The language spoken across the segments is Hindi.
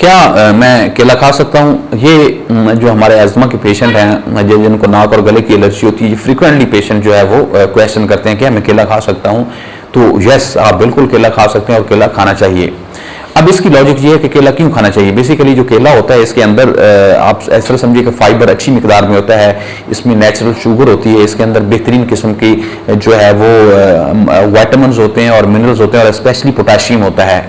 क्या मैं केला खा सकता हूँ? ये जो हमारे अस्थमा के पेशेंट हैं जिनको नाक और गले की एलर्जी होती है, फ्रीक्वेंटली पेशेंट जो है वो क्वेश्चन करते हैं कि मैं केला खा सकता हूँ? तो यस, आप बिल्कुल केला खा सकते हैं और केला खाना चाहिए। अब इसकी लॉजिक ये है कि केला क्यों खाना चाहिए। बेसिकली जो केला होता है इसके अंदर आप ऐसा समझिए कि फाइबर अच्छी मिकदार में होता है, इसमें नेचुरल शुगर होती है, इसके अंदर बेहतरीन किस्म की जो है वो विटामिन्स होते हैं और मिनरल्स होते हैं और स्पेशली पोटाशियम होता है।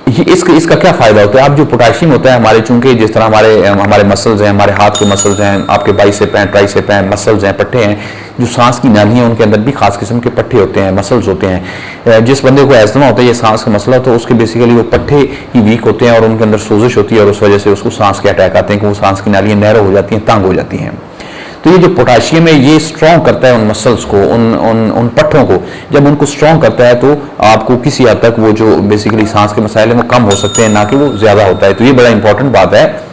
इसका क्या फायदा होता है? अब जो पोटेशियम होता है हमारे, चूंकि जिस तरह हमारे मसल्स हैं, हमारे हाथ के मसल्स हैं, आपके बाइसेप हैं, ट्राइसेप हैं, मसल्स हैं, पट्टे हैं, जो सांस की नाली है उनके अंदर भी खास किस्म के पट्टे होते हैं, मसल्स होते हैं। जिस बंदे को अस्थमा होता है, ये सांस का मसला, तो उसके बेसिकली वो पट्टे ही वीक होते हैं और उनके अंदर सोजिश होती है और उस वजह से उसको सांस के अटैक आते हैं कि वो सांस की नालियां नैरो हो जाती हैं, तंग हो जाती हैं। तो ये जो पोटाशियम है ये स्ट्रॉन्ग करता है उन मसल्स को, उन पट्टों को। जब उनको स्ट्रॉन्ग करता है तो आपको किसी हद तक वो जो बेसिकली सांस के मसाइल हैं वो कम हो सकते हैं, ना कि वो ज्यादा होता है। तो ये बड़ा इंपॉर्टेंट बात है।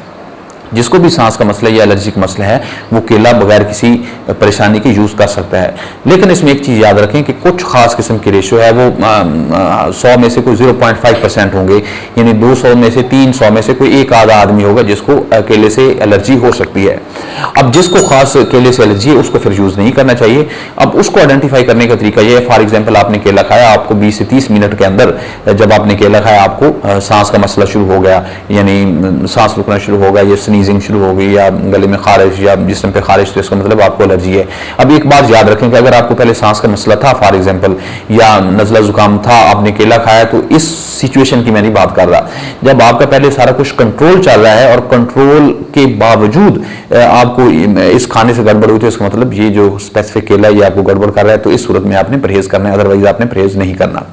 जिसको भी सांस का मसला या एलर्जी का मसला है वो केला बगैर किसी परेशानी के यूज कर सकता है। लेकिन इसमें एक चीज याद रखें कि कुछ खास किस्म की रेशो है वो 100 में से कोई 0.5% होंगे, यानी 200 में से 300 में से कोई एक आधा आदमी होगा जिसको केले से एलर्जी हो सकती है। अब जिसको खास केले से एलर्जी है उसको फिर यूज नहीं करना चाहिए। अब उसको आइडेंटिफाई करने का तरीका यह है, फॉर एग्जाम्पल आपने केला खाया, आपको 20 से 30 मिनट के अंदर जब आपने केला खाया आपको सांस का मसला शुरू हो गया, यानी सांस रुकना शुरू हो गया, ये स्नीजिंग शुरू हो गई या गले में खारिश या जिस्म पे खारिश, तो इसका मतलब आपको एलर्जी है। अब एक बात याद रखें कि अगर आपको पहले सांस का मसला था फॉर एग्जांपल, या नज़ला जुकाम था, आपने केला खाया, तो इस सिचुएशन की मैं नहीं बात कर रहा। जब आपका पहले सारा कुछ कंट्रोल चल रहा है और कंट्रोल के बावजूद आपको इस खाने से गड़बड़ हुई, तो इसका मतलब ये जो स्पेसिफिक केला ये आपको गड़बड़ कर रहा है, तो इस सूरत में आपने परहेज करना है, अदरवाइज आपने परहेज नहीं करना।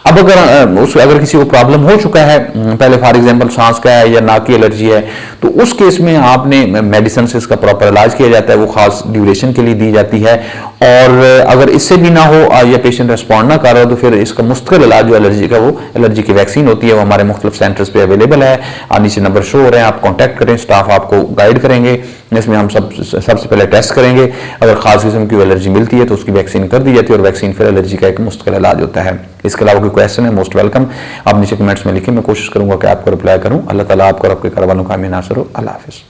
अब अगर किसी को प्रॉब्लम हो चुका है पहले, फॉर एग्जांपल सांस का है या नाक की एलर्जी है, तो उस केस में आपने मेडिसिन से इसका प्रॉपर इलाज किया जाता है, वो खास ड्यूरेशन के लिए दी जाती है। और अगर इससे भी ना हो या पेशेंट रिस्पॉन्ड ना कर रहा हो तो फिर इसका मुस्तकिल इलाज जो एलर्जी का, वो एलर्जी की वैक्सीन होती है, वो हमारे मुख्तलिफ सेंटर्स पे अवेलेबल है। नीचे नंबर शो हो रहे हैं, आप कॉन्टैक्ट करें, स्टाफ आपको गाइड करेंगे। इसमें हम सबसे पहले टेस्ट करेंगे, अगर खास किस्म की एलर्जी मिलती है तो उसकी वैक्सीन कर दी जाती है और वैक्सीन फिर एलर्जी का एक मुस्तकिल इलाज होता है। इसके अलावा कोई क्वेश्चन है, मोस्ट वेलकम, आप नीचे कमेंट्स में लिखें, मैं कोशिश करूंगा कि आपको रिप्लाई करूं। अल्लाह ताला आपको और आपके घर वालों का आमीन नासिर हो। अल्लाह हाफिज़।